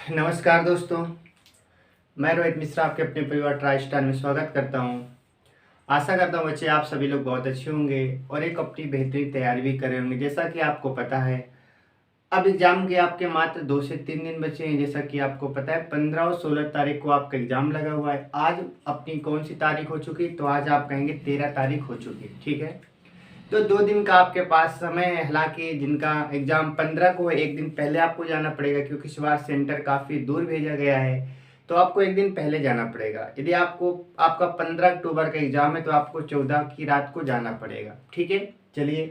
नमस्कार दोस्तों, मैं रोहित मिश्रा आपके अपने परिवार ट्राई स्टार में स्वागत करता हूं। आशा करता हूं बच्चे आप सभी लोग बहुत अच्छे होंगे और एक अपनी बेहतरीन तैयारी भी कर रहे होंगे। जैसा कि आपको पता है, अब एग्ज़ाम के आपके मात्र 2 से 3 दिन बचे हैं। जैसा कि आपको पता है 15 और 16 तारीख को आपका एग्ज़ाम लगा हुआ है। आज अपनी कौन सी तारीख हो चुकी? तो आज आप कहेंगे 13 तारीख हो चुकी, ठीक है। तो 2 दिन का आपके पास समय है। हालांकि जिनका एग्ज़ाम 15 को है, एक दिन पहले आपको जाना पड़ेगा क्योंकि इस बार सेंटर काफ़ी दूर भेजा गया है, तो आपको एक दिन पहले जाना पड़ेगा। यदि आपका 15 अक्टूबर का एग्ज़ाम है तो आपको 14 की रात को जाना पड़ेगा, ठीक है। चलिए,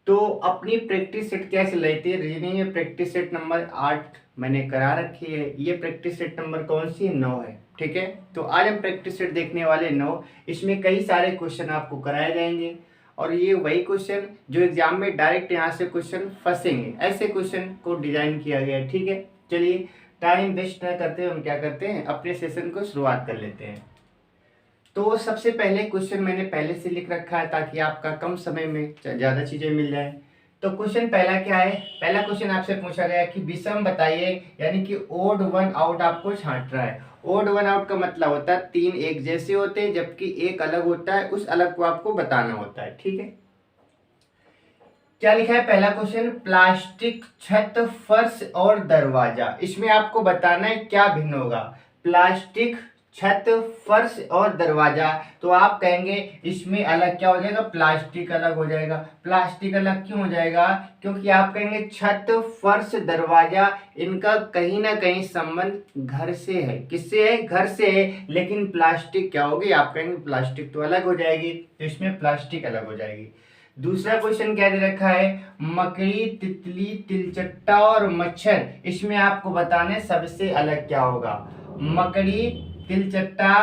तो अपनी प्रैक्टिस सेट कैसे लेती है? रीजनिंग में प्रैक्टिस सेट नंबर 8 मैंने करा रखी है। ये प्रैक्टिस सेट नंबर कौन सी? 9 है, ठीक है। तो आज हम प्रैक्टिस सेट देखने वाले 9। इसमें कई सारे क्वेश्चन आपको कराए जाएंगे और ये वही क्वेश्चन जो एग्जाम में डायरेक्ट यहाँ से क्वेश्चन फंसेंगे, ऐसे क्वेश्चन को डिजाइन किया गया है, ठीक है। चलिए, टाइम वेस्ट न करते हुए हम क्या करते हैं, अपने सेशन को शुरुआत कर लेते हैं। तो सबसे पहले क्वेश्चन मैंने पहले से लिख रखा है ताकि आपका कम समय में ज़्यादा चीज़ें मिल जाए। तो क्वेश्चन पहला क्या है? पहला क्वेश्चन आपसे पूछा गया कि विषम बताइए, यानी कि ओड वन आउट आपको छांट रहा है। ओड वन आउट का मतलब होता है 3 एक जैसे होते हैं जबकि एक अलग होता है, उस अलग को आपको बताना होता है, ठीक है। क्या लिखा है पहला क्वेश्चन? प्लास्टिक छत, फर्श और दरवाजा, इसमें आपको बताना है क्या भिन्न होगा। प्लास्टिक छत, फर्श और दरवाजा, तो आप कहेंगे इसमें अलग क्या हो जाएगा? प्लास्टिक अलग हो जाएगा। प्लास्टिक अलग क्यों हो जाएगा? क्योंकि आप कहेंगे छत, फर्श, दरवाजा, इनका कहीं ना कहीं संबंध घर से है। किससे है? घर से है। लेकिन प्लास्टिक क्या होगी? आप कहेंगे प्लास्टिक तो अलग हो जाएगी, तो इसमें प्लास्टिक अलग हो जाएगी। दूसरा क्वेश्चन क्या दे रखा है? मकड़ी, तितली, तिलचट्टा और मच्छर, इसमें आपको बताना है सबसे अलग क्या होगा। मकड़ी, तिलचट्टा,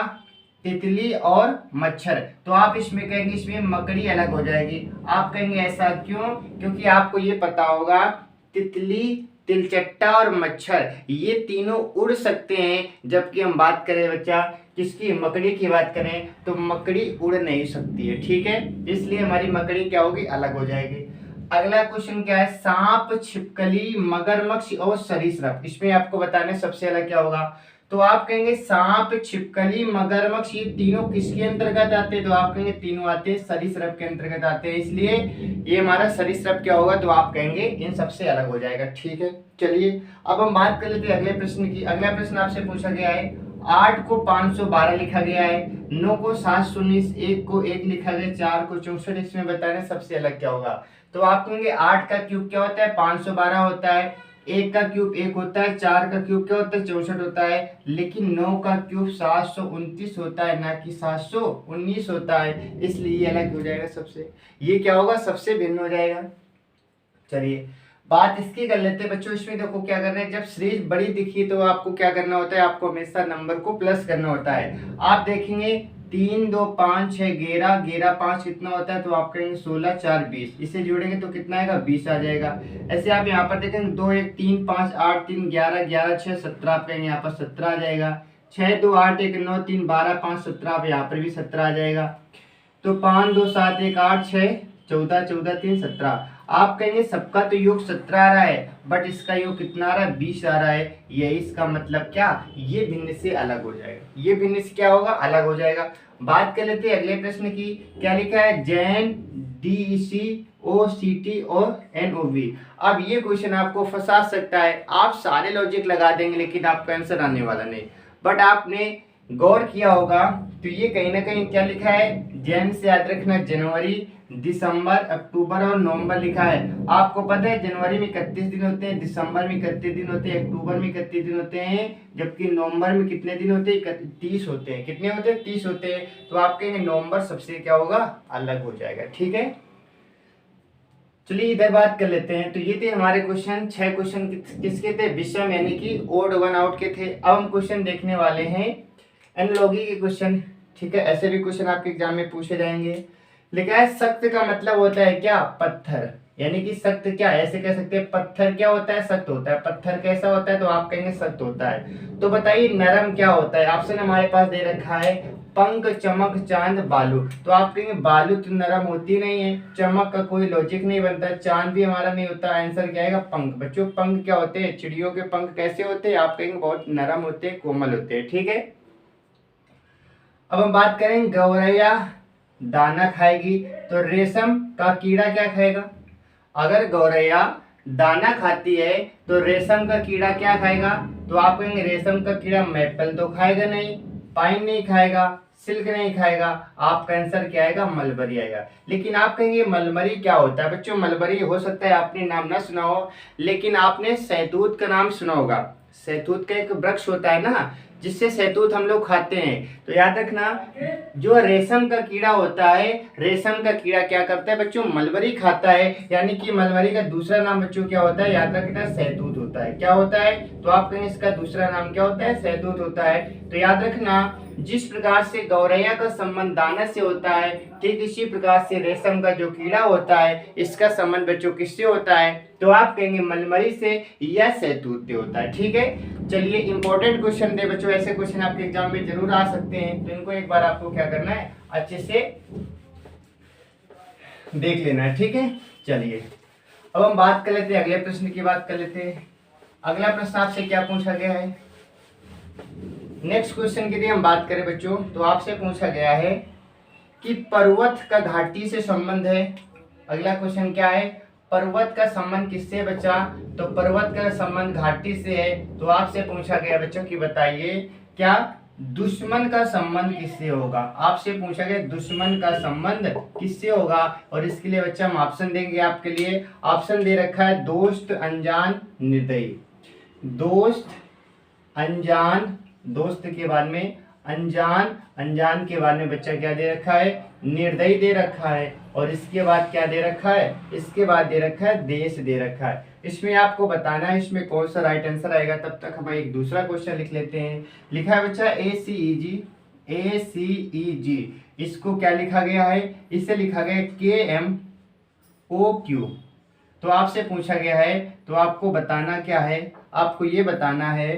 तितली और मच्छर, तो आप इसमें कहेंगे इसमें मकड़ी अलग हो जाएगी। आप कहेंगे ऐसा क्यों? क्योंकि आपको ये पता होगा तितली, तिलचट्टा और मच्छर ये तीनों उड़ सकते हैं, जबकि हम बात करें बच्चा किसकी? मकड़ी की बात करें तो मकड़ी उड़ नहीं सकती है, ठीक है। इसलिए हमारी मकड़ी क्या होगी? अलग हो जाएगी। अगला क्वेश्चन क्या है? सांप, छिपकली, मगरमच्छ और सरीसृप, इसमें आपको बताना है सबसे अलग क्या होगा। तो आप कहेंगे सांप, छिपकली, मगरमच्छ ये तीनों किसके अंतर्गत आते हैं? तो आप कहेंगे तीनों आते हैं सरीसृप के अंतर्गत आते हैं, इसलिए ये हमारा सरीसृप क्या होगा? तो आप कहेंगे इन सबसे अलग हो जाएगा, ठीक है। चलिए, अब हम बात कर लेते हैं अगले प्रश्न की। अगला प्रश्न आपसे पूछा गया है 8 को 512 लिखा गया है, 9 को 719, 1 को 1 लिखा गया, 4 को 64, इसमें बताना सबसे अलग क्या होगा। तो आप कहेंगे 8 का क्यूब क्या होता है? 512 होता है। 1 का क्यूब 1 होता है। 4 का क्यूब क्या होता है? 64 होता है। लेकिन 9 का क्यूब 729 होता है, ना कि 719 होता है, इसलिए ये अलग हो जाएगा सबसे। ये क्या होगा? सबसे भिन्न हो जाएगा। चलिए, बात इसकी कर लेते हैं बच्चों। इसमें देखो क्या करना है, जब सीरीज बड़ी दिखी तो आपको क्या करना होता है? आपको हमेशा नंबर को प्लस करना होता है। आप देखेंगे 3 2 5 6 11, 11 5 कितना होता है? तो आप कहेंगे 16 4 20, इसे जोड़ेंगे तो कितना आएगा? 20 आ जाएगा। ऐसे आप यहाँ पर देखेंगे 2 1 3 5 8 3 11, 11 6 17, आप कहेंगे यहाँ पर 17 आ जाएगा। 6 2 8 1 9 3 12 5 17, आप यहाँ पर भी 17 आ जाएगा। तो 5 2 7 1 8 6 14 14 3 17, आप कहेंगे सबका तो योग 17 आ रहा है, बट इसका योग कितना आ रहा है? 20 आ रहा है। ये इसका मतलब क्या? ये भिन्न से अलग हो जाएगा। ये भिन्न से क्या होगा? अलग हो जाएगा। बात कर लेते हैं अगले प्रश्न की। क्या लिखा है? जैन, DECOCT और NOV। अब ये क्वेश्चन आपको फंसा सकता है। आप सारे लॉजिक लगा देंगे लेकिन आपका आंसर आने वाला नहीं। बट आपने गौर किया होगा तो ये कहीं ना कहीं क्या लिखा है? जैन से याद रखना जनवरी, दिसंबर, अक्टूबर और नवंबर लिखा है। आपको पता है जनवरी में 31 दिन होते हैं, दिसंबर में 31 दिन होते हैं, अक्टूबर में 31 दिन होते हैं, जबकि नवंबर में कितने दिन होते हैं? 30 होते हैं। कितने होते हैं? 30 होते हैं। तो आप कहेंगे नवंबर सबसे क्या होगा? अलग हो जाएगा, ठीक है। चलिए इधर बात कर लेते हैं। तो ये थे हमारे क्वेश्चन। 6 क्वेश्चन किसके थे? विषम यानी कि ओड वन आउट के थे। अब हम क्वेश्चन देखने वाले हैं एनालॉजी के क्वेश्चन, ठीक है। ऐसे भी क्वेश्चन आपके एग्जाम में पूछे जाएंगे। लिखा है सख्त का मतलब होता है क्या? पत्थर, यानी कि सख्त क्या है? ऐसे कह सकते हैं पत्थर क्या होता है? सख्त होता है। पत्थर कैसा होता है? तो आप कहेंगे सख्त होता है। तो बताइए नरम क्या होता है? ऑप्शन हमारे पास दे रखा है पंख चमक चांद बालू। तो आप कहेंगे बालू तो नरम होती नहीं है, चमक का कोई लॉजिक नहीं बनता, चांद भी हमारा नहीं होता, आंसर क्या आएगा पंख। बच्चों पंख क्या होते हैं, चिड़ियों के पंख कैसे होते हैं, आप कहेंगे बहुत नरम होते हैं, कोमल होते हैं। ठीक है, अब हम बात करें गौरैया दाना खाएगी तो रेशम का कीड़ा क्या खाएगा। अगर गौरैया दाना खाती है तो रेशम का कीड़ा क्या खाएगा। तो आप कहेंगे रेशम का कीड़ा मैपल तो खाएगा नहीं, पाइन नहीं खाएगा, सिल्क नहीं खाएगा, आपका आंसर क्या आएगा, मलबरी आएगा। लेकिन आप कहेंगे मलबरी क्या होता है। बच्चों मलबरी हो सकता है आपने नाम ना सुना हो, लेकिन आपने शहतूत का नाम सुना होगा। शहतूत का एक वृक्ष होता है ना, जिससे शहतूत हम लोग खाते हैं। तो याद रखना, जो रेशम का कीड़ा होता है, रेशम का कीड़ा क्या करता है बच्चों, मलबरी खाता है। यानी कि मलबरी का दूसरा नाम बच्चों क्या होता है, याद रखना शहतूत होता है। क्या होता है, तो आप कहेंगे इसका दूसरा नाम क्या होता है, शहतूत होता है। तो याद रखना, जिस प्रकार से गौरैया का संबंध दाना से होता है, ठीक इसी प्रकार से रेशम का जो कीड़ा होता है, इसका संबंध बच्चों किससे होता है, तो आप कहेंगे मलबरी से या शहतूत से होता है। ठीक है, चलिए इंपॉर्टेंट क्वेश्चन थे बच्चों, ऐसे क्वेश्चन आपके एग्जाम में जरूर आ सकते हैं, तो इनको एक बार आपको क्या करना है, अच्छे से देख लेना है। ठीक है, चलिए अब हम बात कर लेते हैं, अगले प्रश्न की बात कर लेते हैं। अगला प्रश्न आपसे क्या पूछा गया है, नेक्स्ट क्वेश्चन के लिए हम बात करें बच्चों, तो आपसे पूछा गया है कि पर्वत का घाटी से संबंध है। अगला क्वेश्चन क्या है, पर्वत का संबंध किससे बचा, तो पर्वत का संबंध घाटी से है। तो आपसे पूछा गया बच्चों कि बताइए क्या दुश्मन का संबंध किससे होगा। आपसे पूछा गया दुश्मन का संबंध किससे होगा, और इसके लिए बच्चा हम ऑप्शन देंगे आपके लिए। ऑप्शन दे रखा है दोस्त, अनजान, निर्दयी। दोस्त, अनजान, दोस्त के बाद में अनजान, अनजान के बाद में बच्चा क्या दे रखा है, निर्दयी दे रखा है। और इसके बाद क्या दे रखा है, इसके बाद दे रखा है देश दे रखा है। इसमें आपको बताना है इसमें कौन सा राइट आंसर आएगा। तब तक हम एक दूसरा क्वेश्चन लिख लेते हैं। लिखा है बच्चा ACEG, ACEG, इसको क्या लिखा गया है, इसे लिखा गया है KMOQ। तो आपसे पूछा गया है, तो आपको बताना क्या है, आपको ये बताना है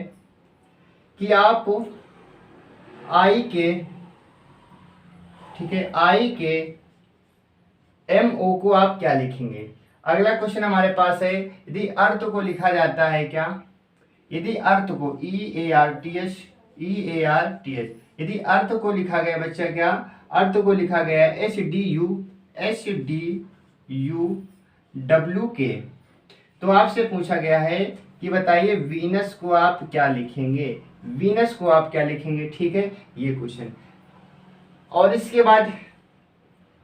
कि आप आई के, ठीक है, आई के MO को आप क्या लिखेंगे। अगला क्वेश्चन हमारे पास है, यदि अर्थ को लिखा जाता है क्या, यदि अर्थ को EARTH, यदि अर्थ को लिखा गया बच्चा क्या, अर्थ को लिखा गया HDUWK। तो आपसे पूछा गया है कि बताइए वीनस को आप क्या लिखेंगे, वीनस को आप क्या लिखेंगे। ठीक है, ये क्वेश्चन। और इसके बाद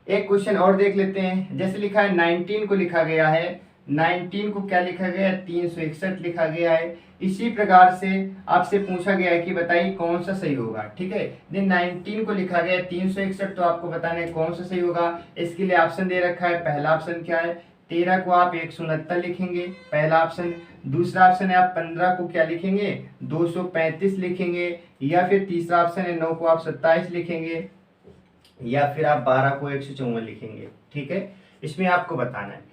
एक क्वेश्चन और देख लेते हैं। जैसे लिखा है 19 को लिखा गया है, 19 को क्या लिखा गया है, 361 लिखा गया है। इसी प्रकार से आपसे पूछा गया है कि बताइए कौन सा सही होगा। ठीक है, 19 को लिखा गया है 361, तो आपको बताना है कौन सा सही होगा। इसके लिए ऑप्शन दे रखा है, पहला ऑप्शन क्या है, 13 को आप 169 लिखेंगे, पहला ऑप्शन। दूसरा ऑप्शन है आप 15 को क्या लिखेंगे, 235 लिखेंगे, या फिर तीसरा ऑप्शन है 9 को आप 27 लिखेंगे, या फिर आप 12 को 154 लिखेंगे। ठीक है, इसमें आपको बताना है।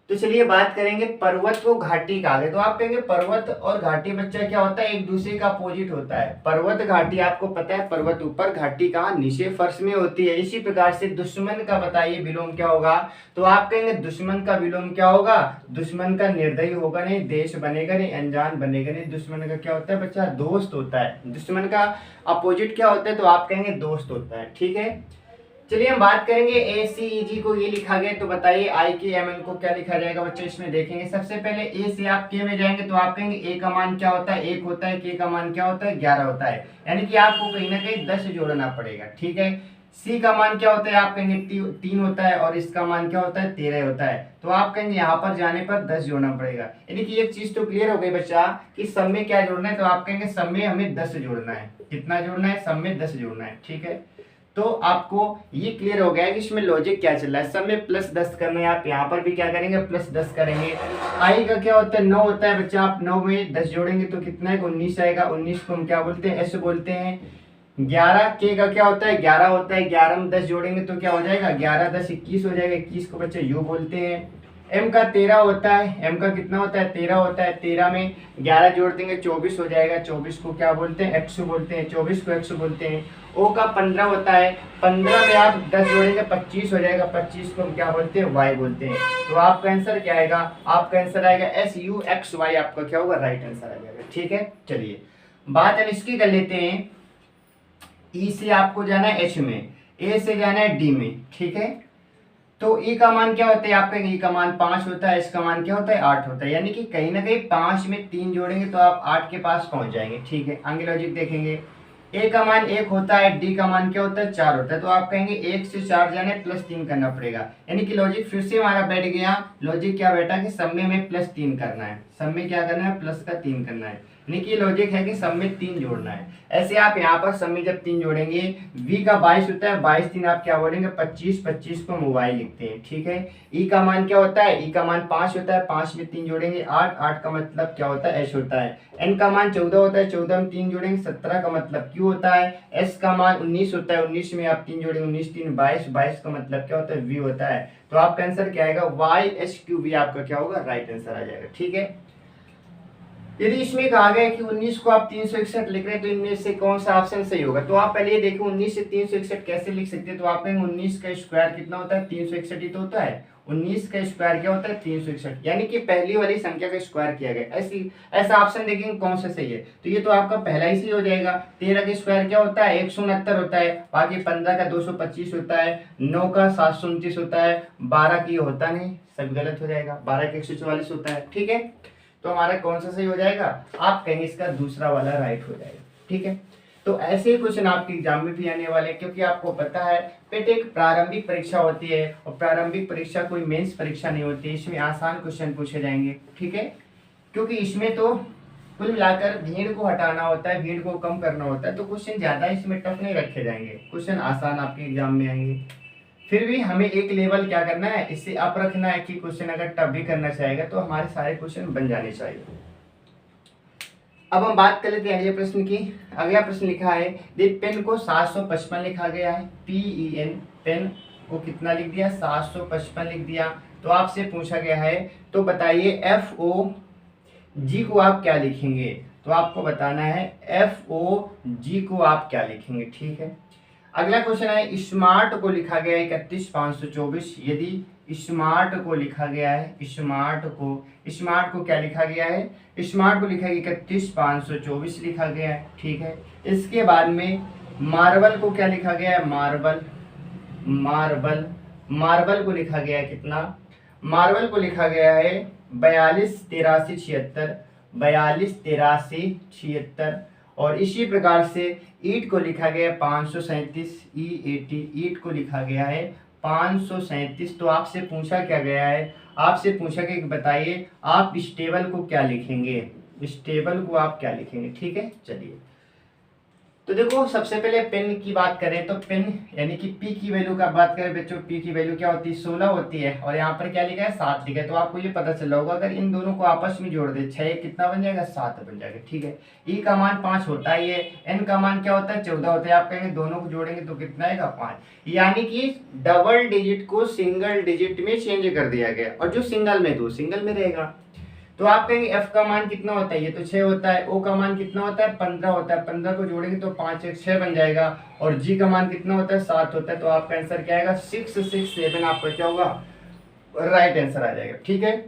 तो चलिए बात करेंगे पर्वत को घाटी का आगे। तो आप कहेंगे पर्वत और घाटी बच्चा क्या होता है, एक दूसरे का अपोजिट होता है। पर्वत घाटी आपको पता है, पर्वत ऊपर, घाटी कहाँ, नीचे, फर्श में होती है। इसी प्रकार से दुश्मन का बताइए विलोम क्या होगा। तो आप कहेंगे दुश्मन का विलोम क्या होगा, दुश्मन का निर्दयी होगा नहीं, देश बनेगा नहीं, अनजान बनेगा नहीं। दुश्मन का क्या होता है बच्चा, दोस्त होता है। दुश्मन का अपोजिट क्या होता है, तो आप कहेंगे दोस्त होता है। ठीक है, चलिए हम बात करेंगे ACEG को, ये लिखा गया। तो बताइए IKMN को क्या लिखा जाएगा बच्चे, इसमें देखेंगे। सबसे पहले A से आप K में जाएंगे, तो आप कहेंगे A का मान क्या होता है, 1 होता है, K का मान क्या होता है, 11 होता है। यानी कि आपको कहीं ना कहीं 10 जोड़ना पड़ेगा। ठीक है, C का मान क्या होता है, आप कहेंगे 3 होता है, और इसका मान क्या होता है, 13 होता है। तो आप कहेंगे यहाँ पर जाने पर 10 जोड़ना पड़ेगा। यानी कि एक चीज तो क्लियर हो गई बच्चा कि सब में क्या जोड़ना है। तो आप कहेंगे सब में हमें 10 जोड़ना है। कितना जोड़ना है, सब में 10 जोड़ना है। ठीक है, तो आपको ये क्लियर हो गया है कि इसमें लॉजिक क्या चल रहा है। सब में +10 करना है, आप यहाँ पर भी क्या करेंगे, +10 करेंगे। आई का क्या होता है, 9 होता है बच्चा, आप 9 में 10 जोड़ेंगे तो कितना है, 19 आएगा। 19 को हम क्या बोलते हैं, S बोलते हैं। 11 के का क्या होता है, 11 होता है, 11 में 10 जोड़ेंगे तो क्या हो जाएगा, 11 10 21 हो जाएगा। 21 को बच्चे U बोलते हैं। M का 13 होता है, M का कितना होता है, 13 होता है। 13 में 11 जोड़ देंगे 24 हो जाएगा। 24 को क्या बोलते हैं, X बोलते हैं। 24 को X बोलते हैं। ओ का 15 होता है, 15 में आप 10 जोड़ेंगे 25 हो जाएगा, 25 को हम क्या बोलते हैं, वाई बोलते हैं। तो आपका आंसर क्या आएगा, आपका आंसर आएगा SUXY, आपका क्या होगा, राइट आंसर आ जाएगा। ठीक है, चलिए बात हम इसकी कर लेते हैं। ई से आपको जाना है H में, ए से जाना है D में, ठीक है। तो ई का मान क्या होता है आपका, ई का मान 5 होता है, इसका मान क्या होता है 8 होता है, यानी कि कहीं ना कहीं 5 में 3 जोड़ेंगे तो आप 8 के पास पहुंच जाएंगे। ठीक है, आगे लॉजिक देखेंगे। ए का मान 1 होता है, डी का मान क्या होता है 4 होता है, तो आप कहेंगे 1 से 4 जाना है, +3 करना पड़ेगा, यानी कि लॉजिक फिर से हमारा बैठ गया। लॉजिक क्या बैठा कि सब में हमें +3 करना है, सब में क्या करना है, +3 करना है, यानी कि लॉजिक है कि सब में 3 जोड़ना है। ऐसे आप यहाँ पर सब में जब 3 जोड़ेंगे, v का 22 होता है, 22 3 आप क्या बोलेंगे 25, 25 को मोबाइल लिखते हैं। ठीक है, ई का मान क्या होता है, ई का मान 5 होता है, 5 में 3 जोड़ेंगे 8, 8 का मतलब क्या होता है, एच होता है। एन का मान 14 होता है, 14 में 3 जोड़ेंगे 17 का मतलब क्यू होता है। एस का मान 19 होता है, 19 में आप 3 जोड़ेंगे 19 3 22, 22 का मतलब क्या होता है, वी होता है। तो आपका आंसर क्या आएगा, YHQV आपका क्या होगा, राइट आंसर आ जाएगा। ठीक है, यदि इसमें कहा गया कि 19 को आप 361 लिख रहे हैं तो इनमें से कौन सा ऑप्शन सही होगा, तो आप पहले ये देखो 19 से 361 कैसे लिख सकते हैं। तो आप कहेंगे 19 का स्क्वायर कितना होता है, 361 ही तो होता है। 19 का स्क्वायर क्या होता है, 361, यानी कि पहली वाली संख्या का स्क्वायर किया गया। ऐसा ऑप्शन देखेंगे कौन सा सही है, तो ये तो आपका पहला ही सही हो जाएगा। 13 का स्क्वायर क्या होता है, 169 होता है, बाकी 15 का 225 होता है, 9 का 729 होता है, 12 की होता नहीं, सब गलत हो जाएगा, 12 का 144 होता है। ठीक है, तो हमारा कौन सा सही हो जाएगा, आप कहेंगे इसका दूसरा वाला राइट हो जाएगा। ठीक है, तो ऐसे ही क्वेश्चन आपके एग्जाम में भी आने वाले हैं, क्योंकि आपको पता है पेट एक प्रारंभिक परीक्षा होती है और प्रारंभिक परीक्षा कोई मेंस परीक्षा नहीं होती है, इसमें आसान क्वेश्चन पूछे जाएंगे। ठीक है, क्योंकि इसमें तो कुल मिलाकर भीड़ को हटाना होता है, भीड़ को कम करना होता है, तो क्वेश्चन ज्यादा इसमें टफ नहीं रखे जाएंगे, क्वेश्चन आसान आपके एग्जाम में आएंगे। फिर भी हमें एक लेवल क्या करना है, इससे अप रखना है कि क्वेश्चन अगर टफ भी करना चाहेगा तो हमारे सारे क्वेश्चन बन जाने चाहिए। अब हम बात कर लेते हैं अगले प्रश्न की। अगला प्रश्न लिखा है, पेन को 755 लिखा गया है, PEN, पेन को कितना लिख दिया, 755 लिख दिया। तो आपसे पूछा गया है, तो बताइए FOG को आप क्या लिखेंगे, तो आपको बताना है FOG को आप क्या लिखेंगे। ठीक है, अगला क्वेश्चन है, स्मार्ट को लिखा गया है 31524, यदि स्मार्ट को लिखा गया है, स्मार्ट को क्या लिखा गया है, स्मार्ट को लिखा गया 31524 लिखा गया है। ठीक है, इसके बाद में मार्बल को क्या लिखा गया है, मार्बल को लिखा गया है कितना, मार्बल को लिखा गया है 428376, और इसी प्रकार से ईट को लिखा गया है 537, ईट को लिखा गया है 537। तो आपसे पूछा क्या गया है, आपसे पूछा गया कि बताइए आप स्टेबल को क्या लिखेंगे, स्टेबल को आप क्या लिखेंगे। ठीक है, चलिए तो देखो सबसे पहले पेन की बात करें तो पेन यानी कि पी की वैल्यू का बात करें बच्चों, पी की वैल्यू क्या होती है 16 होती है, और यहाँ पर क्या लिखा है 7 लिखा है। तो आपको ये पता चला होगा अगर इन दोनों को आपस में जोड़ दे 6 कितना बन जाएगा 7 बन जाएगा। ठीक है, ई का मान 5 होता है, ये एन का मान क्या होता है 14 होता है, आप कहेंगे दोनों को जोड़ेंगे तो कितना आएगा 5, यानी कि डबल डिजिट को सिंगल डिजिट में चेंज कर दिया गया, और जो सिंगल में तो सिंगल में रहेगा। तो आप कहेंगे एफ का मान कितना होता है, ये तो 6 होता है, ओ का मान कितना होता है 15 होता है, 15 को जोड़ेंगे तो 5 1 6 बन जाएगा, और जी का मान कितना होता है 7 होता है। तो आपका आंसर क्या आएगा 667, आपका क्या होगा राइट आंसर आ जाएगा। ठीक है,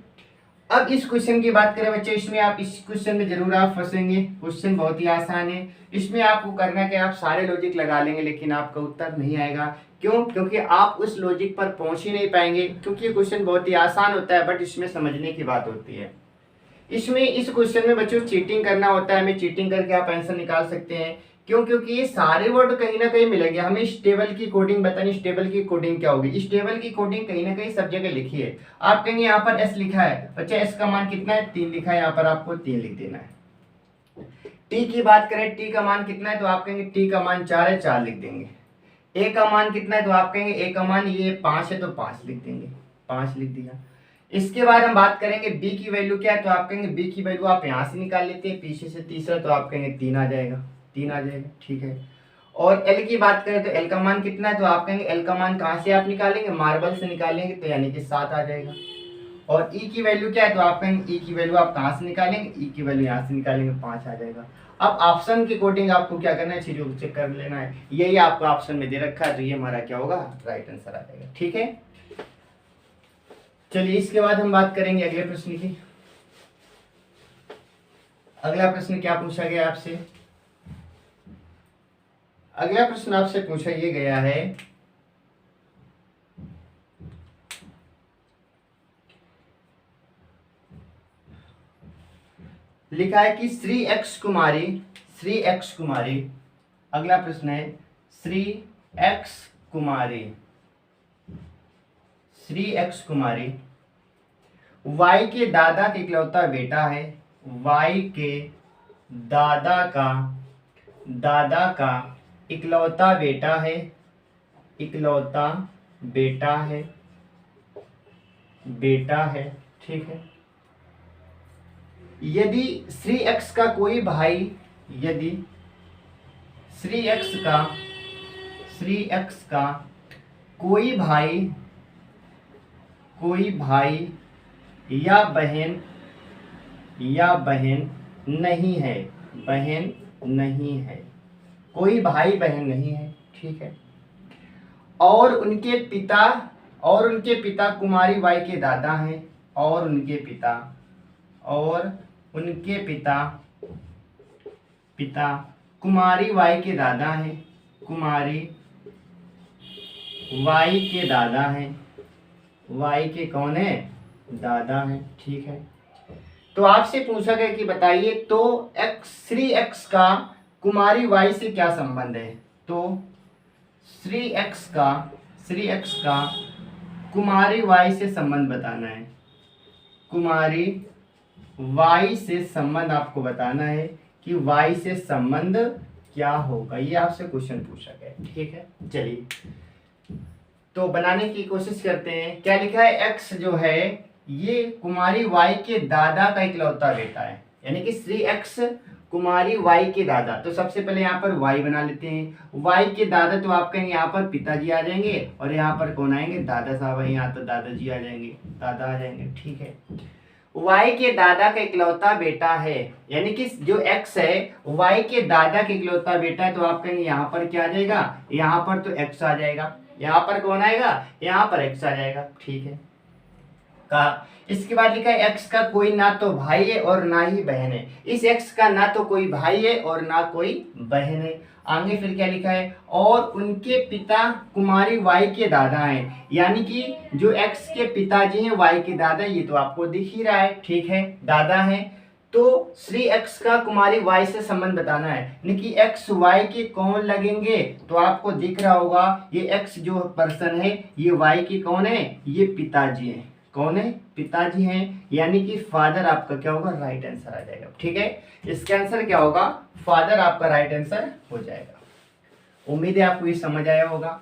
अब इस क्वेश्चन की बात करें बच्चे, इसमें आप इस क्वेश्चन में जरूर आप फंसेंगे, क्वेश्चन बहुत ही आसान है, इसमें आपको करना है कि आप सारे लॉजिक लगा लेंगे लेकिन आपका उत्तर नहीं आएगा। क्यों, क्योंकि आप उस लॉजिक पर पहुंच ही नहीं पाएंगे, क्योंकि ये क्वेश्चन बहुत ही आसान होता है बट इसमें समझने की बात होती है। इसमें इस क्वेश्चन में बच्चों चीटिंग करना होता है, हमें चीटिंग करके आप आंसर निकाल सकते हैं। क्यों, क्योंकि ये सारे वर्ड कहीं ना कहीं मिलेंगे, हमें स्टेबल की कोडिंग बतानी, स्टेबल की कोडिंग क्या होगी, स्टेबल की कोडिंग कहीं ना कहीं सब जगह लिखी है। आप कहेंगे यहाँ पर एस लिखा है, बच्चा एस का मान कितना है 3 लिखा है, यहाँ पर आपको 3 लिख देना है। टी की बात करें, टी का मान कितना है, तो आप कहेंगे टी का मान 4 है, 4 लिख देंगे। ए का मान कितना है, तो आप कहेंगे ए का मान ये 5 है, तो 5 लिख देंगे, 5 लिख दिया। इसके बाद हम बात करेंगे बी की वैल्यू क्या है, तो आप कहेंगे बी की वैल्यू आप यहाँ से निकाल लेते हैं पीछे से तीसरा, तो आप कहेंगे 3 आ जाएगा, 3 आ जाएगा। ठीक है, और एल की बात करें तो एल का मान कितना है, तो आप कहेंगे एल का मान कहाँ से आप निकालेंगे, मार्बल से निकालेंगे, तो यानी कि 7 आ जाएगा। और ई की वैल्यू क्या है, तो आप कहेंगे ई की वैल्यू आप कहाँ से निकालेंगे, ई की वैल्यू यहाँ से निकालेंगे, 5 आ जाएगा। अब ऑप्शन के अकॉर्डिंग आपको क्या करना है, चीजों को चेक कर लेना है। यही आपका ऑप्शन में दे रखा है, तो ये हमारा क्या होगा, राइट आंसर आ जाएगा। ठीक है, चलिए इसके बाद हम बात करेंगे अगले प्रश्न की। अगला प्रश्न क्या पूछा गया आपसे, अगला प्रश्न आपसे पूछा ये गया है, लिखा है कि श्री एक्स कुमारी, श्री एक्स कुमारी, अगला प्रश्न है श्री एक्स कुमारी, श्री एक्स कुमारी वाई के दादा का इकलौता बेटा है, वाई के दादा का इकलौता बेटा है, इकलौता बेटा है, बेटा है। ठीक है, यदि श्री एक्स का कोई भाई, यदि श्री एक्स का कोई भाई या बहन नहीं है, बहन नहीं है, कोई भाई बहन नहीं है। ठीक है, और उनके पिता कुमारी बाई के दादा हैं, और उनके पिता कुमारी बाई के दादा हैं, कुमारी वाई के दादा हैं, वाई के कौन है, दादा हैं। ठीक है, तो आपसे पूछा गया कि बताइए तो श्री एक्स का कुमारी वाई से क्या संबंध है, तो श्री एक्स का कुमारी वाई से संबंध बताना है, कुमारी वाई से संबंध आपको बताना है कि वाई से संबंध क्या होगा, ये आपसे क्वेश्चन पूछा गया। ठीक है, चलिए तो बनाने की कोशिश करते हैं। क्या लिखा है, एक्स जो है ये कुमारी वाई के दादा का इकलौता बेटा है, यानी कि श्री एक्स कुमारी वाई के दादा। तो सबसे पहले यहाँ पर वाई बना लेते हैं, वाई के दादा तो आप कहेंगे यहाँ पर पिताजी आ जाएंगे, और यहाँ पर कौन आएंगे, दादा साहब है, यहाँ तो दादाजी आ जाएंगे, दादा आ जाएंगे। ठीक है, वाई के दादा का इकलौता बेटा है, यानी कि जो एक्स है वाई के दादा का इकलौता बेटा है, तो आप कहेंगे यहाँ पर क्या आ जाएगा, यहाँ पर तो एक्स आ जाएगा, यहाँ पर कौन आएगा, यहाँ पर एक्स आ जाएगा। ठीक है, का इसके बाद लिखा है एक्स का कोई ना तो भाई है और ना ही बहन है, इस एक्स का ना तो कोई भाई है और ना कोई बहन है। आगे फिर क्या लिखा है, और उनके पिता कुमारी वाई के दादा हैं, यानी कि जो एक्स के पिताजी हैं वाई के दादा, ये तो आपको दिख ही रहा है। ठीक है, दादा हैं, तो श्री एक्स का कुमारी वाई से संबंध बताना है, यानी कि एक्स वाई के कौन लगेंगे, तो आपको दिख रहा होगा ये एक्स जो पर्सन है ये वाई के कौन है, ये पिताजी हैं। कौन है, पिताजी हैं, यानी कि फादर आपका क्या होगा, राइट आंसर आ जाएगा। ठीक है, इसका आंसर क्या होगा, फादर आपका राइट आंसर हो जाएगा। उम्मीद है आपको ये समझ आया होगा।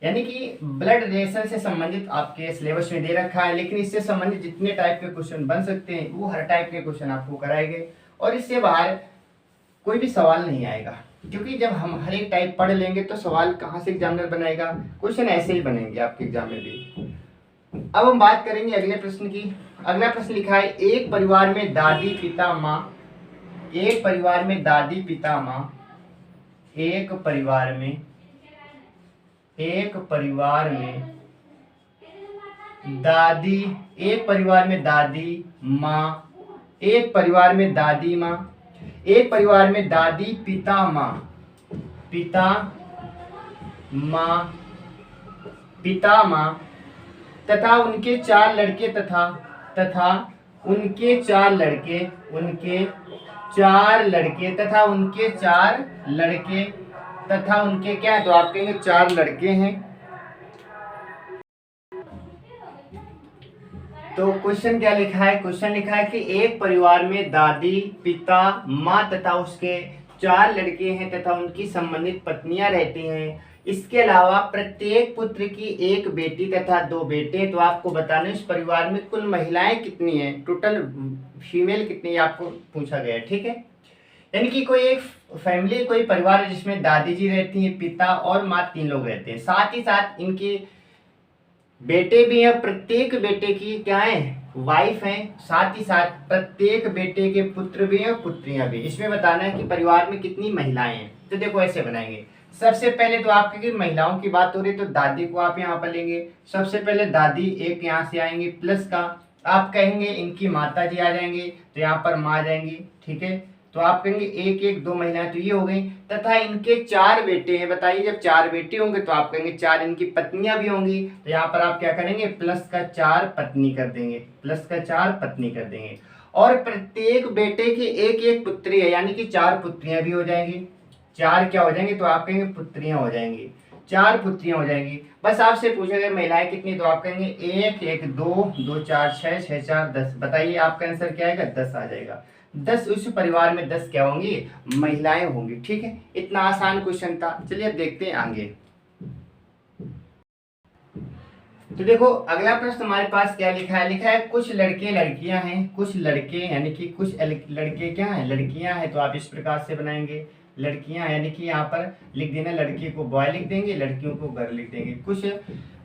यानी कि ब्लड रिलेशन से संबंधित आपके सिलेबस में दे रखा है, लेकिन इससे संबंधित जितने टाइप के क्वेश्चन बन सकते हैं वो हर टाइप के क्वेश्चन आपको कराए गए, और इससे बाहर कोई भी सवाल नहीं आएगा, क्योंकि जब हम हर एक टाइप पढ़ लेंगे तो सवाल कहाँ से एग्जामिनर बनाएगा, क्वेश्चन ऐसे ही बनेंगे आपके एग्जाम में भी। अब हम बात करेंगे अगले प्रश्न की। अगला प्रश्न लिखा है, एक परिवार में दादी पिता माँ, एक परिवार में दादी पिता माँ, एक परिवार में दादी, एक परिवार में दादी माँ, एक परिवार में दादी माँ, एक परिवार में दादी पिता माँ, पिता माँ तथा उनके 4 लड़के तथा उनके 4 लड़के तथा उनके क्या है, तो आप कहेंगे 4 लड़के हैं। तो क्वेश्चन क्या लिखा है, क्वेश्चन लिखा है कि एक परिवार में दादी पिता माँ तथा उसके 4 लड़के हैं तथा उनकी संबंधित पत्नियां रहती हैं। इसके अलावा प्रत्येक पुत्र की 1 बेटी तथा 2 बेटे। तो आपको बताना इस परिवार में कुल महिलाएं कितनी हैं, टोटल फीमेल कितनी है, आपको पूछा गया है। ठीक है, यानी कि कोई एक फैमिली, कोई परिवार है जिसमें दादी जी रहती हैं, पिता और माँ 3 लोग रहते हैं, साथ ही साथ इनके बेटे भी हैं। प्रत्येक बेटे की क्या है, वाइफ हैं, साथ ही साथ प्रत्येक बेटे के पुत्र भी हैं और पुत्रियां भी। इसमें बताना है कि परिवार में कितनी महिलाएं हैं। तो देखो ऐसे बनाएंगे, सबसे पहले तो आपके महिलाओं की बात हो रही है तो दादी को आप यहाँ पर लेंगे। सबसे पहले दादी एक यहाँ से आएंगी प्लस का, आप कहेंगे इनकी माता जी आ जाएंगे तो यहाँ पर माँ आ जाएंगी, ठीक है। तो आप कहेंगे एक एक दो महिलाएं तो ये हो गई, तथा इनके 4 बेटे हैं। बताइए जब 4 बेटे होंगे तो आप कहेंगे 4 इनकी पत्नियां भी होंगी, तो यहाँ पर आप क्या करेंगे प्लस का 4 पत्नी कर देंगे, प्लस का 4 पत्नी कर देंगे। और प्रत्येक बेटे की एक एक पुत्री है, यानी कि 4 पुत्रियां भी हो जाएंगी। 4 क्या हो जाएंगे तो आप कहेंगे पुत्रियां हो जाएंगी, 4 पुत्रियां हो जाएंगी। बस आपसे पूछा गया महिलाएं कितनी, तो आप कहेंगे 1 1 2 2 4 6 6 4 10। बताइए आपका आंसर क्या आएगा, 10 आ जाएगा। 10, उस परिवार में 10 क्या होंगी, महिलाएं होंगी, ठीक है। इतना आसान क्वेश्चन था। चलिए अब देखते हैं आगे। तो देखो अगला प्रश्न हमारे पास क्या लिखा है, लिखा है कुछ लड़के लड़कियां हैं, कुछ लड़के यानी कि कुछ लड़के क्या हैं, लड़कियां हैं। तो आप इस प्रकार से बनाएंगे, लड़कियां यानी कि यहाँ पर लिख देना, लड़की को बॉय लिख देंगे, लड़कियों को गर्ल लिख देंगे। कुछ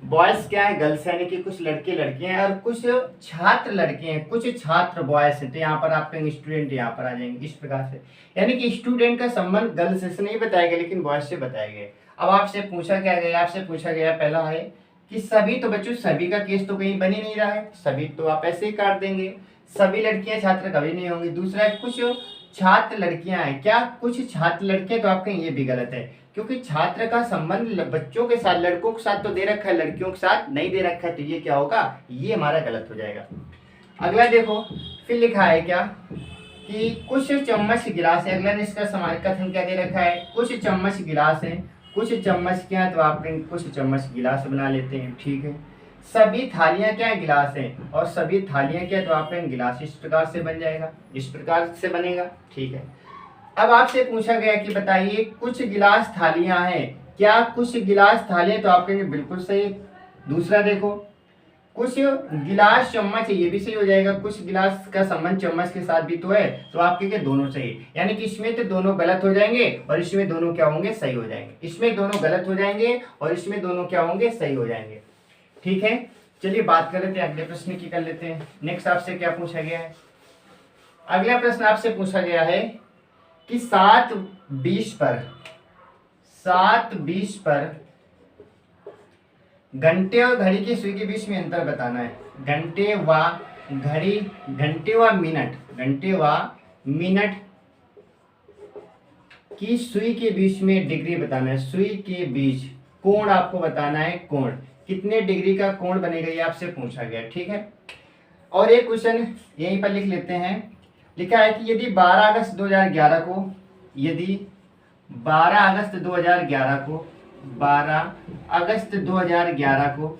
बॉयज क्या है, गर्ल्स यानी कि कुछ लड़के लड़कियां हैं, और कुछ छात्र लड़के हैं, कुछ छात्र बॉयज हैं। तो यहाँ पर आप कहेंगे स्टूडेंट, यहाँ पर आ जाएंगे इस प्रकार से। यानी कि स्टूडेंट का संबंध गर्ल्स से नहीं बताया गया लेकिन बॉयज से बताया गया। अब आपसे पूछा क्या गया, आपसे पूछा गया पहला है कि सभी, तो बच्चों सभी का केस तो कहीं बन ही नहीं रहा है, सभी तो आप ऐसे ही काट देंगे, सभी लड़कियां छात्र कभी नहीं होंगी। दूसरा है कुछ छात्र लड़कियां हैं, क्या कुछ छात्र लड़के, तो आप कहें ये भी गलत है, क्योंकि छात्र का संबंध बच्चों के साथ, लड़कों के साथ तो दे रखा है, लड़कियों के साथ नहीं दे रखा है। तो ये क्या होगा, ये हमारा गलत हो जाएगा। अगला देखो फिर लिखा है क्या कि कुछ चम्मच गिलास है। अगला इसका समान कथन क्या दे रखा है, कुछ चम्मच गिलास है, कुछ चम्मच क्या है, तो आप कुछ चम्मच गिलास बना लेते हैं, ठीक है। सभी थालियां क्या है, गिलास है, और सभी थालियां क्या है, तो आप गिलास। इस प्रकार से बन जाएगा, इस प्रकार से बनेगा, ठीक है। अब आपसे पूछा गया कि बताइए कुछ गिलास थालियां हैं, क्या कुछ गिलास थालियां, तो आप कहेंगे बिल्कुल सही। दूसरा देखो कुछ गिलास चम्मच है, ये भी सही हो जाएगा, कुछ गिलास का संबंध चम्मच के साथ भी तो है, तो आप कहेंगे दोनों सही। यानी कि इसमें तो दोनों गलत हो जाएंगे और इसमें दोनों क्या होंगे, सही हो जाएंगे। इसमें दोनों गलत हो जाएंगे और इसमें दोनों क्या होंगे, सही हो जाएंगे, ठीक है। चलिए बात कर लेते हैं अगले प्रश्न की, कर लेते हैं। नेक्स्ट आपसे क्या पूछा गया है, अगला प्रश्न आपसे पूछा गया है कि 7:20 पर घंटे और घड़ी की सुई के बीच में अंतर बताना है। घंटे व घड़ी, घंटे व मिनट की सुई के बीच में डिग्री बताना है। सुई के बीच कोण आपको बताना है, कोण कितने डिग्री का कोण बनेगा, ये आपसे पूछा गया, ठीक है। और एक क्वेश्चन यहीं पर लिख लेते हैं। लिखा है कि यदि 12 अगस्त 2011 को, यदि 12 अगस्त 2011 को 12 अगस्त 2011 को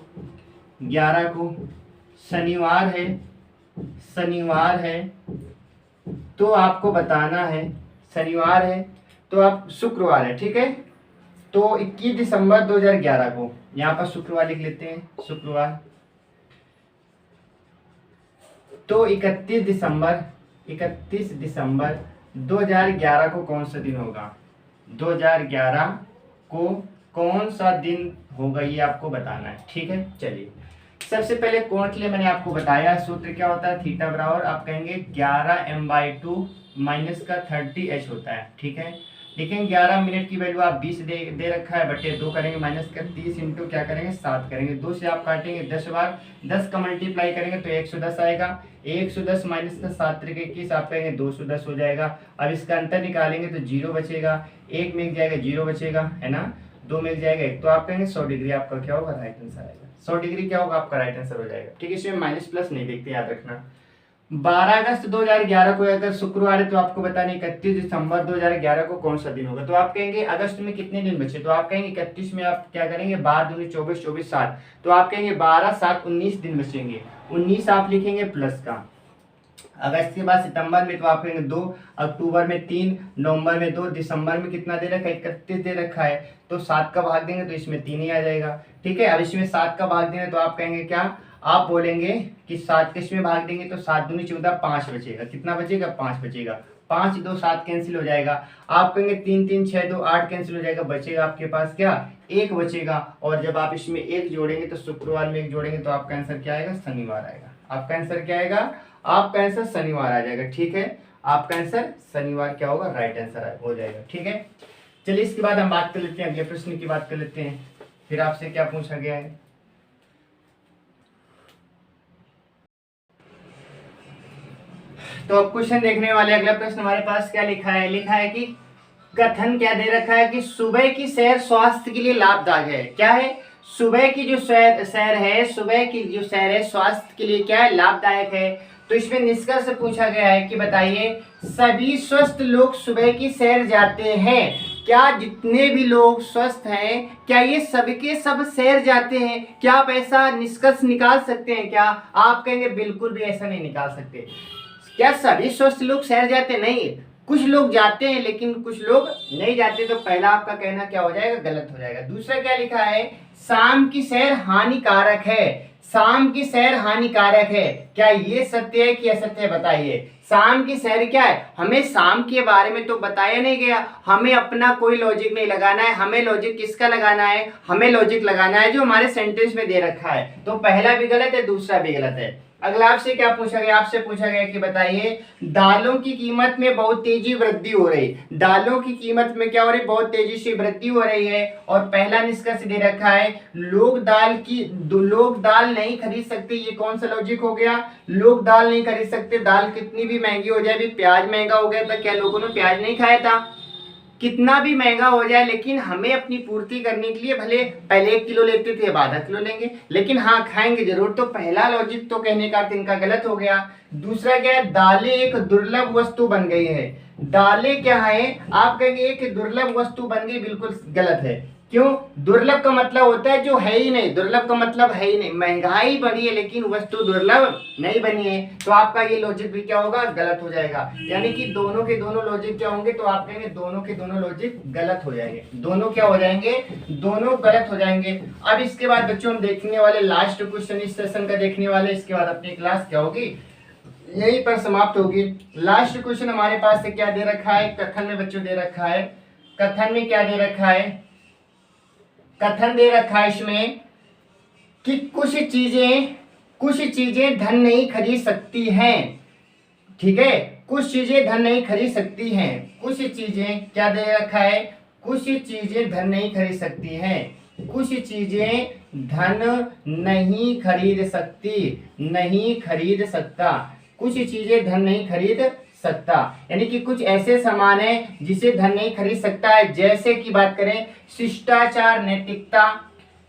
11 को शनिवार है तो आपको बताना है, शनिवार है तो आप शुक्रवार है, ठीक है। तो 21 दिसंबर 2011 को, यहाँ पर शुक्रवार लिख लेते हैं, शुक्रवार। तो 31 दिसंबर 2011 को कौन सा दिन होगा, 2011 को कौन सा दिन होगा, ये आपको बताना है, ठीक है। चलिए सबसे पहले कोण के लिए मैंने आपको बताया, सूत्र क्या होता है, थीटा बराबर आप कहेंगे 11m/2 माइनस का 30h होता है, ठीक है। लेकिन 11 मिनट की वैल्यू आप 20 दे रखा है, बटे 2 करेंगे, माइनस का 30 इंटू क्या करेंगे 7 करेंगे, 2 से आप काटेंगे 10 बार, 10 का मल्टीप्लाई करेंगे तो 110 आएगा। 110 माइनस का 7 × 21 आप कहेंगे 210 हो जाएगा। अब इसका अंतर निकालेंगे तो 0 बचेगा, 1 मिल जाएगा 0 बचेगा, है ना, 2 मिल जाएगा 1, तो आप कहेंगे 100 डिग्री आपका क्या होगा, राइट आंसर आएगा। 100 डिग्री क्या होगा आपका, राइट आंसर हो जाएगा, ठीक है। इसमें माइनस प्लस नहीं देखते, याद रखना। 12 अगस्त 2011 को अगर शुक्रवार है तो आपको बताना 31 दिसंबर 2011 को कौन सा दिन होगा। तो आप कहेंगे अगस्त में कितने दिन बचे, तो आप कहेंगे 31 में आप क्या करेंगे, 12 दूनी 24, 24 7, तो आप कहेंगे 12 7 19 दिन बचेंगे। 19 आप लिखेंगे प्लस का। अगस्त के बाद सितंबर में तो आप कहेंगे 2, अक्टूबर में 3, नवंबर में 2, दिसंबर में कितना दे रखा है, 31 दे रखा है, तो 7 का भाग देंगे तो इसमें 3 ही आ जाएगा, ठीक है। अब इसमें 7 का भाग देंगे तो आप कहेंगे क्या, आप बोलेंगे कि 7 किस में भाग देंगे तो 7 दूनी 14, 5 बचेगा, कितना बचेगा 5 बचेगा, 5 2 7 कैंसिल हो जाएगा। आप कहेंगे 3 3 6 2 8 कैंसिल हो जाएगा, बचेगा आपके पास क्या 1 बचेगा। और जब आप इसमें 1 जोड़ेंगे तो शुक्रवार में 1 जोड़ेंगे तो आपका आंसर क्या आएगा, शनिवार आएगा। आपका आंसर क्या आएगा? आपका आंसर शनिवार आ जाएगा। ठीक है, आपका आंसर शनिवार क्या होगा? राइट आंसर हो जाएगा। ठीक है, चलिए इसके बाद हम बात कर लेते हैं, अगले प्रश्न की बात कर लेते हैं। फिर आपसे क्या पूछा गया है? तो अब क्वेश्चन देखने वाले, अगला प्रश्न हमारे पास क्या लिखा है? लिखा है कि कथन क्या दे रखा है कि सुबह की सैर स्वास्थ्य के लिए लाभदायक है। क्या है? सुबह की जो सैर है, सुबह की जो सैर है स्वास्थ्य के लिए क्या है? लाभदायक है। तो इसमें निष्कर्ष पूछा गया है कि बताइए सभी स्वस्थ लोग सुबह की सैर जाते हैं क्या? जितने भी लोग स्वस्थ हैं क्या ये सबके सब सैर जाते हैं? क्या आप ऐसा निष्कर्ष निकाल सकते हैं क्या? आप कहेंगे बिल्कुल भी ऐसा नहीं निकाल सकते। क्या सभी स्वस्थ लोग सैर जाते? नहीं, कुछ लोग जाते हैं लेकिन कुछ लोग नहीं जाते। तो पहला आपका कहना क्या हो जाएगा? गलत हो जाएगा। दूसरा क्या लिखा है? शाम की सैर हानिकारक है। शाम की सैर हानिकारक है, क्या ये सत्य है कि असत्य है? बताइए। शाम की सैर क्या है? हमें शाम के बारे में तो बताया नहीं गया, हमें अपना कोई लॉजिक नहीं लगाना है। हमें लॉजिक किसका लगाना है? हमें लॉजिक लगाना है जो हमारे सेंटेंस में दे रखा है। तो पहला भी गलत है, दूसरा भी गलत है। अगला आपसे क्या पूछा गया? आपसे पूछा गया कि बताइए दालों की कीमत में बहुत तेजी वृद्धि हो रही। दालों की कीमत में क्या हो रही? बहुत तेजी से वृद्धि हो रही है। और पहला निष्कर्ष दे रखा है लोग दाल नहीं खरीद सकते। ये कौन सा लॉजिक हो गया? लोग दाल नहीं खरीद सकते। दाल कितनी भी महंगी हो जाए, अभी प्याज महंगा हो गया था, क्या लोगों ने प्याज नहीं खाया था? कितना भी महंगा हो जाए लेकिन हमें अपनी पूर्ति करने के लिए भले पहले 1 किलो लेते थे, अब आधा किलो लेंगे, लेकिन हाँ खाएंगे जरूर। तो पहला लॉजिक तो कहने का अर्थ इनका गलत हो गया। दूसरा क्या है? दालें एक दुर्लभ वस्तु बन गई है। दालें क्या है? आप कहेंगे एक दुर्लभ वस्तु बन गई, बिल्कुल गलत है। क्यों? दुर्लभ का मतलब होता है जो है ही नहीं। दुर्लभ का मतलब है ही नहीं। महंगाई बढ़ी है लेकिन वस्तु दुर्लभ नहीं बनी है। तो आपका ये लॉजिक भी क्या होगा? गलत हो जाएगा। यानी कि दोनों के दोनों लॉजिक क्या होंगे? तो आप कहेंगे दोनों के दोनों लॉजिक गलत हो जाएंगे। दोनों क्या हो जाएंगे? दोनों गलत हो जाएंगे। अब इसके बाद बच्चों हम देखने वाले लास्ट क्वेश्चन इस सेशन का देखने वाले, इसके बाद अपनी क्लास क्या होगी यहीं पर समाप्त होगी। लास्ट क्वेश्चन हमारे पास से क्या दे रखा है? कथन में बच्चों दे रखा है। कथन में क्या दे रखा है? कथन दे रखा है इसमें कि कुछ चीजें धन नहीं खरीद सकती हैं। ठीक है, कुछ चीजें धन नहीं खरीद सकती हैं। कुछ चीजें क्या दे रखा है? कुछ चीजें धन नहीं खरीद सकती हैं। कुछ चीजें धन नहीं खरीद सकती, नहीं खरीद सकता। कुछ चीजें धन नहीं खरीद सकता, यानी कि कुछ ऐसे सामान है जिसे धन नहीं खरीद सकता है। जैसे की बात करें शिष्टाचार, नैतिकता।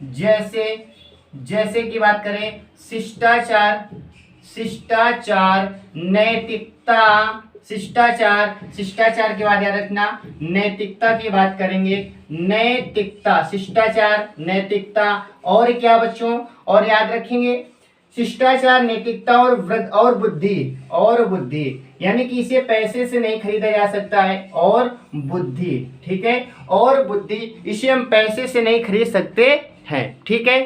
जैसे की बात करें शिष्टाचार, नैतिकता। शिष्टाचार के बाद याद रखना नैतिकता की बात करेंगे। नैतिकता, शिष्टाचार, नैतिकता और क्या बच्चों? और याद रखेंगे शिष्टाचार, नैतिकता और बुद्धि, यानी कि इसे पैसे से नहीं खरीदा जा सकता है। और बुद्धि, ठीक है, और बुद्धि, इसे हम पैसे से नहीं खरीद सकते हैं। ठीक है,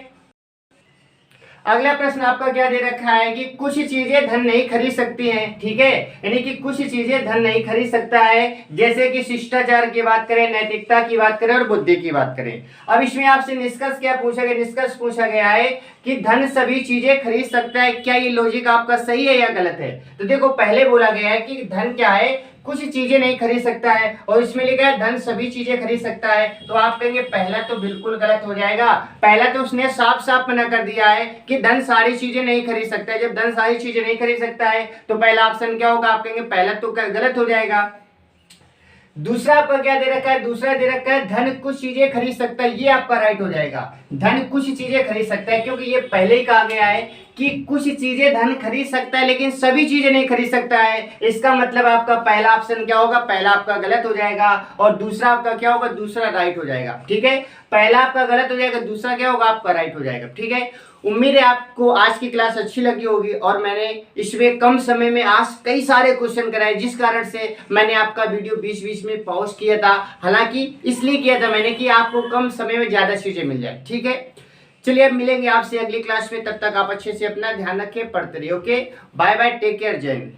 अगला प्रश्न आपका क्या दे रखा है कि कुछ चीजें धन नहीं खरीद सकती हैं। ठीक है, यानी कि कुछ चीजें धन नहीं खरीद सकता है, जैसे कि शिष्टाचार की बात करें, नैतिकता की बात करें और बुद्धि की बात करें। अब इसमें आपसे निष्कर्ष क्या पूछा गया? निष्कर्ष पूछा गया है कि धन सभी चीजें खरीद सकता है। क्या ये लॉजिक आपका सही है या गलत है? तो देखो पहले बोला गया है कि धन क्या है? कुछ चीजें नहीं खरीद सकता है, और इसमें लिखा है धन सभी चीजें खरीद सकता है। तो आप कहेंगे पहला तो बिल्कुल गलत हो जाएगा। पहला तो उसने साफ साफ मना कर दिया है कि धन सारी चीजें नहीं खरीद सकता है। जब धन सारी चीजें नहीं खरीद सकता है तो पहला ऑप्शन क्या होगा? आप कहेंगे पहला तो गलत हो जाएगा। दूसरा आपका क्या दे रखा है? दूसरा दे रखा है धन कुछ चीजें खरीद सकता है, ये आपका राइट हो जाएगा। धन कुछ चीजें खरीद सकता है, क्योंकि ये पहले ही कहा गया है कि कुछ चीजें धन खरीद सकता है लेकिन सभी चीजें नहीं खरीद सकता है। इसका मतलब आपका पहला ऑप्शन क्या होगा? पहला आपका गलत हो जाएगा और दूसरा आपका क्या होगा? दूसरा राइट हो जाएगा। ठीक है, पहला आपका गलत हो जाएगा, दूसरा क्या होगा? आपका राइट हो जाएगा। ठीक है, उम्मीद है आपको आज की क्लास अच्छी लगी होगी, और मैंने इसमें कम समय में आज कई सारे क्वेश्चन कराए, जिस कारण से मैंने आपका वीडियो बीच बीच में पॉज किया था। हालांकि इसलिए किया था मैंने कि आपको कम समय में ज्यादा चीजें मिल जाए। ठीक है, चलिए अब मिलेंगे आपसे अगली क्लास में। तब तक आप अच्छे से अपना ध्यान रखें, पढ़ते रहिए। Okay, bye bye, take care, जय हिंद।